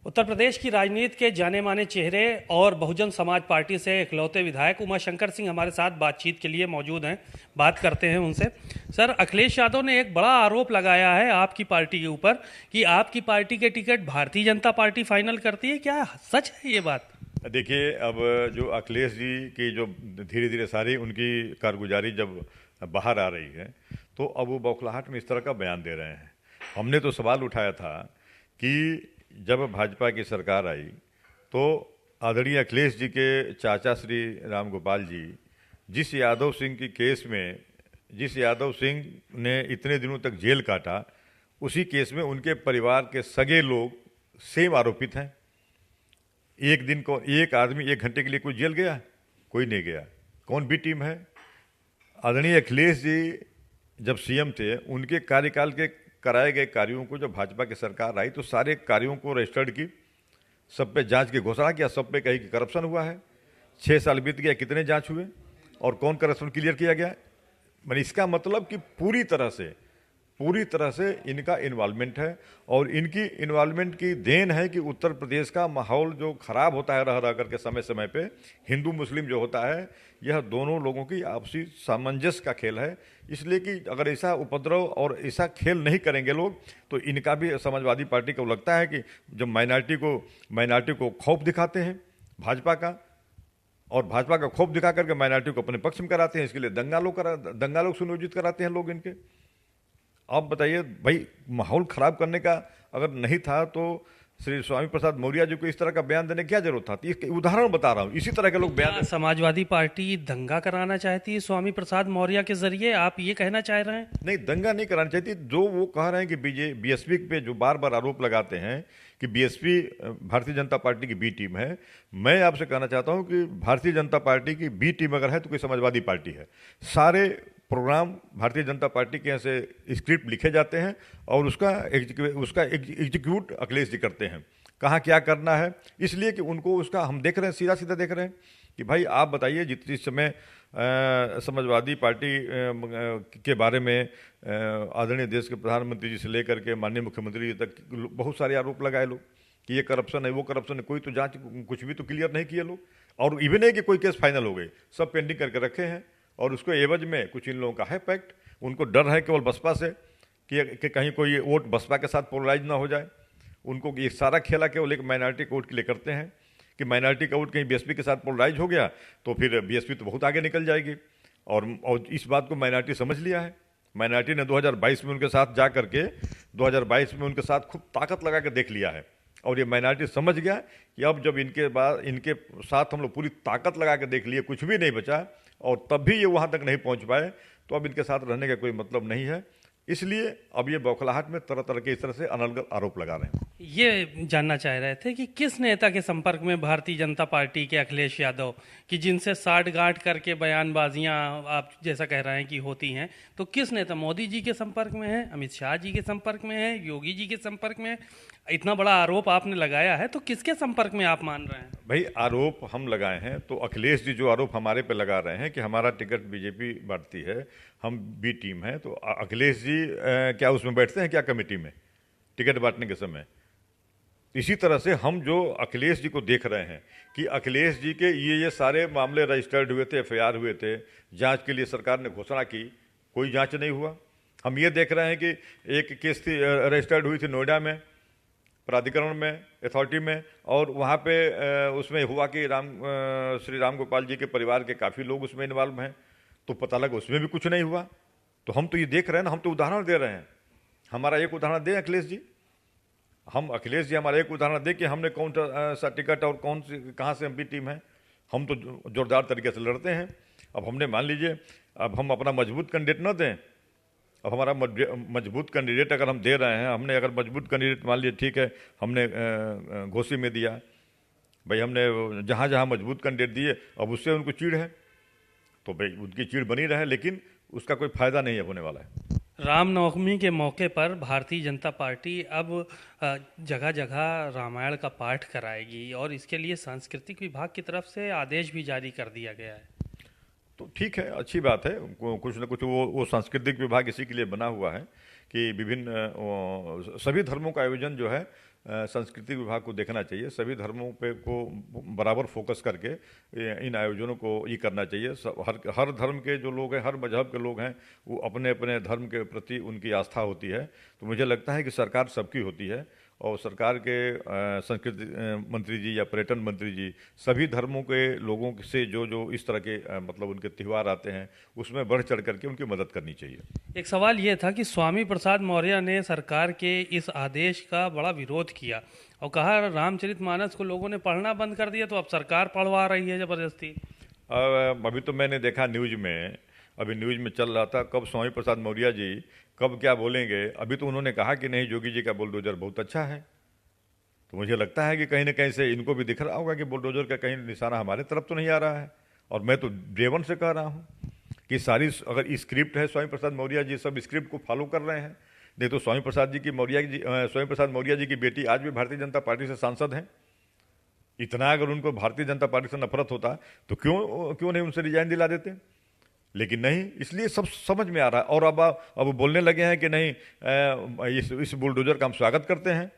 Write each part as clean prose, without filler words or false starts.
उत्तर प्रदेश की राजनीति के जाने माने चेहरे और बहुजन समाज पार्टी से इकलौते विधायक उमाशंकर सिंह हमारे साथ बातचीत के लिए मौजूद हैं। बात करते हैं उनसे। सर, अखिलेश यादव ने एक बड़ा आरोप लगाया है आपकी पार्टी के ऊपर कि आपकी पार्टी के ticket Bharatiya Janata party final करती है। क्या सच है ये बात? देखिए, अब जो अखिलेश जी की जो धीरे धीरे सारी उनकी कारगुजारी जब बाहर आ रही है, तो अब वो बौखलाहट में इस तरह का बयान दे रहे हैं। हमने तो सवाल उठाया था कि जब भाजपा की सरकार आई तो आदरणीय अखिलेश जी के चाचा श्री राम गोपाल जी, जिस यादव सिंह की केस में, जिस यादव सिंह ने इतने दिनों तक जेल काटा, उसी केस में उनके परिवार के सगे लोग सेम आरोपित हैं। एक दिन को एक आदमी 1 घंटे के लिए कोई जेल गया? कोई नहीं गया। कौन बी टीम है? आदरणीय अखिलेश जी जब सीएम थे, उनके कार्यकाल के कराए गए कार्यों को जब भाजपा की सरकार आई तो सारे कार्यों को रजिस्टर्ड की, सब पे जांच की घोषणा किया, सब पे कही कि करप्शन हुआ है। 6 साल बीत गया, कितने जांच हुए और कौन करप्शन क्लियर किया गया? मैंने इसका मतलब कि पूरी तरह से इनका इन्वॉल्वमेंट है और इनकी इन्वॉल्वमेंट की देन है कि उत्तर प्रदेश का माहौल जो खराब होता है रह करके समय समय पे, हिंदू मुस्लिम जो होता है, यह दोनों लोगों की आपसी सामंजस्य का खेल है। इसलिए कि अगर ऐसा उपद्रव और ऐसा खेल नहीं करेंगे लोग, तो इनका भी समाजवादी पार्टी को लगता है कि जब माइनॉरिटी को खौफ दिखाते हैं भाजपा का, और भाजपा का खौफ दिखा करके माइनॉरिटी को अपने पक्ष में कराते हैं, इसके लिए दंगा लोग सुनियोजित कराते हैं लोग इनके। आप बताइए भाई, माहौल खराब करने का अगर नहीं था तो श्री स्वामी प्रसाद मौर्य जी को इस तरह का बयान देने की क्या जरूरत था? इसके उदाहरण बता रहा हूँ, इसी तरह के लोग बयान। समाजवादी पार्टी दंगा कराना चाहती है स्वामी प्रसाद मौर्य के जरिए, आप ये कहना चाह रहे हैं? नहीं, दंगा नहीं कराना चाहती। जो वो कह रहे हैं कि बीएसपी पे जो बार बार आरोप लगाते हैं कि बीएसपी भारतीय जनता पार्टी की बी टीम है, मैं आपसे कहना चाहता हूं कि भारतीय जनता पार्टी की बी टीम अगर है तो कोई समाजवादी पार्टी है। सारे प्रोग्राम भारतीय जनता पार्टी के यहाँ से स्क्रिप्ट लिखे जाते हैं और उसका एग्जीक्यूट अखिलेश जी करते हैं, कहाँ क्या करना है। इसलिए कि उनको उसका हम देख रहे हैं, सीधा सीधा देख रहे हैं कि भाई आप बताइए, जिस समय समाजवादी पार्टी के बारे में आदरणीय देश के प्रधानमंत्री जी से लेकर के माननीय मुख्यमंत्री जी तक बहुत सारे आरोप लगाए लोग कि ये करप्शन है, वो करप्शन है। कोई तो जांच कुछ भी तो क्लियर नहीं किए लोग, और इवन है कि कोई केस फाइनल हो गए, सब पेंडिंग करके रखे हैं। और उसको एवज में कुछ इन लोगों का है पैक्ट, उनको डर है केवल बसपा से कि कहीं कोई वोट बसपा के साथ पोलराइज ना हो जाए। उनको ये सारा खेला केवल एक माइनॉरिटी के वोट के लिए करते हैं कि माइनॉरिटी का वोट कहीं बीएसपी के साथ पोलराइज हो गया तो फिर बीएसपी तो बहुत आगे निकल जाएगी। और इस बात को माइनॉरिटी समझ लिया है। माइनॉरिटी ने 2022 में उनके साथ जा करके 2022 में उनके साथ खूब ताकत लगा के देख लिया है, और ये माइनॉरिटी समझ गया कि अब जब इनके साथ हम लोग पूरी ताकत लगा के देख लिए, कुछ भी नहीं बचा, और तब भी ये वहाँ तक नहीं पहुँच पाए, तो अब इनके साथ रहने का कोई मतलब नहीं है। इसलिए अब ये बौखलाहट में तरह तरह के इस तरह से अनर्गल आरोप लगा रहे हैं। ये जानना चाह रहे थे कि किस नेता के संपर्क में भारतीय जनता पार्टी के अखिलेश यादव, कि जिनसे साठ गांठ करके बयानबाजियां आप जैसा कह रहे हैं कि होती हैं, तो किस नेता? मोदी जी के संपर्क में है, अमित शाह जी के संपर्क में है, योगी जी के संपर्क में है? इतना बड़ा आरोप आपने लगाया है तो किसके संपर्क में आप मान रहे हैं? भाई, आरोप हम लगाए हैं तो अखिलेश जी जो आरोप हमारे पे लगा रहे हैं कि हमारा टिकट बीजेपी बांटती है, हम बी टीम है, तो अखिलेश जी क्या उसमें बैठते हैं क्या कमेटी में टिकट बांटने के समय? इसी तरह से हम जो अखिलेश जी को देख रहे हैं कि अखिलेश जी के ये सारे मामले रजिस्टर्ड हुए थे, एफआईआर हुए थे, जांच के लिए सरकार ने घोषणा की, कोई जांच नहीं हुआ। हम ये देख रहे हैं कि एक केस थी रजिस्टर्ड हुई थी नोएडा में, प्राधिकरण में, अथॉरिटी में, और वहाँ पे उसमें हुआ कि श्री राम गोपाल जी के परिवार के काफ़ी लोग उसमें इन्वॉल्व हैं, तो पता लगा उसमें भी कुछ नहीं हुआ। तो हम तो ये देख रहे हैं ना, हम तो उदाहरण दे रहे हैं। हमारा एक उदाहरण दें अखिलेश जी, अखिलेश जी हमारा एक उदाहरण दें कि हमने कौन सा टिकट और कौन सी कहाँ से हम बी टीम है। हम तो जोरदार तरीके से लड़ते हैं। अब हमने मान लीजिए, अब हम अपना मजबूत कैंडिडेट न दें, अब हमारा मजबूत कैंडिडेट अगर हम दे रहे हैं, हमने अगर मजबूत कैंडिडेट मान लिया, ठीक है, हमने घोषी में दिया, भाई हमने जहाँ जहाँ मजबूत कैंडिडेट दिए, अब उससे उनको चीड़ है तो भाई उनकी चीड़ बनी रहे, लेकिन उसका कोई फायदा नहीं होने वाला है। रामनवमी के मौके पर भारतीय जनता पार्टी अब जगह जगह रामायण का पाठ कराएगी और इसके लिए सांस्कृतिक विभाग की तरफ से आदेश भी जारी कर दिया गया है। तो ठीक है, अच्छी बात है। कुछ न कुछ वो सांस्कृतिक विभाग इसी के लिए बना हुआ है कि विभिन्न सभी धर्मों का आयोजन जो है संस्कृति विभाग को देखना चाहिए। सभी धर्मों पे को बराबर फोकस करके इन आयोजनों को ये करना चाहिए। हर धर्म के जो लोग हैं, हर मजहब के लोग हैं, वो अपने अपने धर्म के प्रति उनकी आस्था होती है। तो मुझे लगता है कि सरकार सबकी होती है और सरकार के संस्कृति मंत्री जी या पर्यटन मंत्री जी सभी धर्मों के लोगों से जो जो इस तरह के मतलब उनके त्यौहार आते हैं उसमें बढ़ चढ़ करके उनकी मदद करनी चाहिए। एक सवाल ये था कि स्वामी प्रसाद मौर्य ने सरकार के इस आदेश का बड़ा विरोध किया और कहा रामचरितमानस को लोगों ने पढ़ना बंद कर दिया, तो अब सरकार पढ़वा रही है जबरदस्ती। अभी तो मैंने देखा न्यूज में, अभी न्यूज में चल रहा था कब स्वामी प्रसाद मौर्य जी कब क्या बोलेंगे। अभी तो उन्होंने कहा कि नहीं, योगी जी का बुलडोजर बहुत अच्छा है। तो मुझे लगता है कि कहीं ना कहीं से इनको भी दिख रहा होगा कि बुलडोजर का कहीं निशाना हमारे तरफ तो नहीं आ रहा है। और मैं तो डे वन से कह रहा हूँ कि सारी अगर स्क्रिप्ट है, स्वामी प्रसाद मौर्य जी सब स्क्रिप्ट को फॉलो कर रहे हैं। नहीं तो स्वामी प्रसाद मौर्य जी की बेटी आज भी भारतीय जनता पार्टी से सांसद हैं। इतना अगर उनको भारतीय जनता पार्टी से नफरत होता तो क्यों नहीं उनसे रिजाइन दिला देते। लेकिन नहीं, इसलिए सब समझ में आ रहा है। और अब बोलने लगे हैं कि नहीं, इस बुलडोजर का हम स्वागत करते हैं।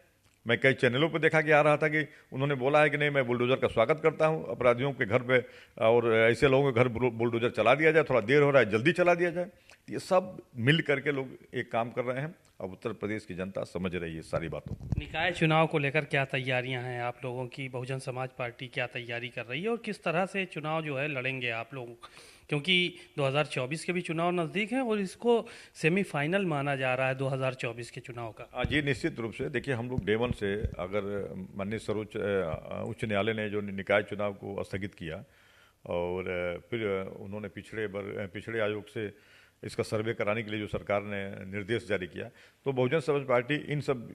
मैं कई चैनलों पर देखा कि आ रहा था कि उन्होंने बोला है कि नहीं, मैं बुलडोजर का स्वागत करता हूं, अपराधियों के घर पे और ऐसे लोगों के घर बुलडोजर चला दिया जाए, थोड़ा देर हो रहा है जल्दी चला दिया जाए। ये सब मिल करके लोग एक काम कर रहे हैं। अब उत्तर प्रदेश की जनता समझ रही है सारी बातों को। निकाय चुनाव को लेकर क्या तैयारियां हैं आप लोगों की? बहुजन समाज पार्टी क्या तैयारी कर रही है और किस तरह से चुनाव जो है लड़ेंगे आप लोग, क्योंकि 2024 के भी चुनाव नज़दीक हैं और इसको सेमीफाइनल माना जा रहा है 2024 के चुनाव का। जी निश्चित रूप से। देखिए, हम लोग डे वन से, अगर माननीय सर्वोच्च उच्च न्यायालय ने जो निकाय चुनाव को स्थगित किया और फिर उन्होंने पिछड़े आयोग से इसका सर्वे कराने के लिए जो सरकार ने निर्देश जारी किया, तो बहुजन समाज पार्टी इन सब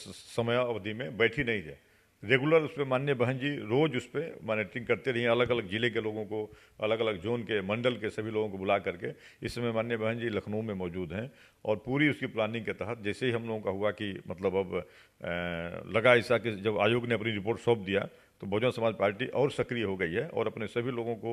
समय अवधि में बैठी नहीं है। रेगुलर उस पर माननीय बहन जी रोज उस पर मॉनिटरिंग करते रही। अलग अलग जिले के लोगों को, अलग अलग जोन के, मंडल के सभी लोगों को बुला करके इस समय माननीय बहन जी लखनऊ में मौजूद हैं और पूरी उसकी प्लानिंग के तहत जैसे ही हम लोगों का हुआ कि मतलब अब लगा ऐसा कि जब आयोग ने अपनी रिपोर्ट सौंप दिया तो बहुजन समाज पार्टी और सक्रिय हो गई है और अपने सभी लोगों को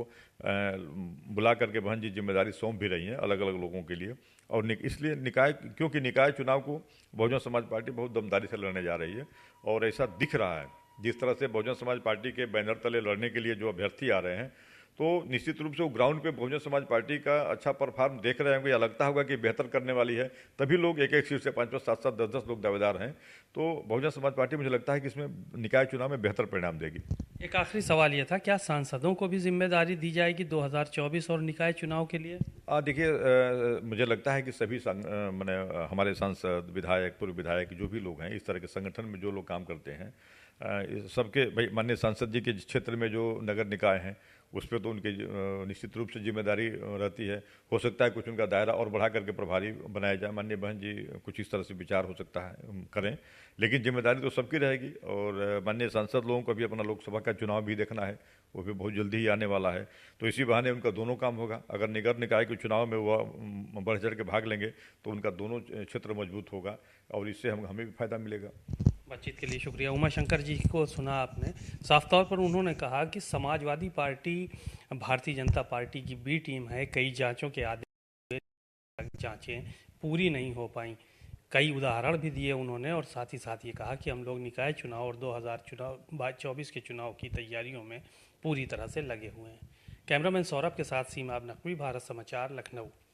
बुला करके बहन जी जिम्मेदारी सौंप भी रही हैं अलग अलग लोगों के लिए। और इसलिए क्योंकि निकाय चुनाव को बहुजन समाज पार्टी बहुत दमदारी से लड़ने जा रही है और ऐसा दिख रहा है जिस तरह से बहुजन समाज पार्टी के बैनर तले लड़ने के लिए जो अभ्यर्थी आ रहे हैं, तो निश्चित रूप से वो ग्राउंड पे बहुजन समाज पार्टी का अच्छा परफॉर्म देख रहे होंगे या लगता होगा कि बेहतर करने वाली है, तभी लोग एक एक सीट से 5-5, 7-7, 10-10 लोग दावेदार हैं। तो बहुजन समाज पार्टी मुझे लगता है कि इसमें निकाय चुनाव में बेहतर परिणाम देगी। एक आखिरी सवाल ये था, क्या सांसदों को भी जिम्मेदारी दी जाएगी 2024 और निकाय चुनाव के लिए? देखिए, मुझे लगता है कि सभी मैंने हमारे सांसद, विधायक, पूर्व विधायक जो भी लोग हैं, इस तरह के संगठन में जो लोग काम करते हैं, सबके भाई माननीय सांसद जी के क्षेत्र में जो नगर निकाय हैं उस पर तो उनकी निश्चित रूप से जिम्मेदारी रहती है। हो सकता है कुछ उनका दायरा और बढ़ा करके प्रभारी बनाया जाए। माननीय बहन जी कुछ इस तरह से विचार हो सकता है करें, लेकिन जिम्मेदारी तो सबकी रहेगी। और माननीय सांसद लोगों को भी अपना लोकसभा का चुनाव भी देखना है, वो भी बहुत जल्दी ही आने वाला है। तो इसी बहाने उनका दोनों काम होगा। अगर नगर निकाय के चुनाव में वो बढ़ चढ़ के भाग लेंगे तो उनका दोनों क्षेत्र मजबूत होगा और इससे हमें भी फायदा मिलेगा। बातचीत के लिए शुक्रिया। उमा शंकर जी को सुना आपने, साफ तौर पर उन्होंने कहा कि समाजवादी पार्टी भारतीय जनता पार्टी की बी टीम है। कई जांचों के आदेश, जांचें पूरी नहीं हो पाई, कई उदाहरण भी दिए उन्होंने और साथ ही साथ ये कहा कि हम लोग निकाय चुनाव और 2024 के चुनाव की तैयारियों में पूरी तरह से लगे हुए हैं। कैमरामैन सौरभ के साथ सीमा नकवी, भारत समाचार, लखनऊ।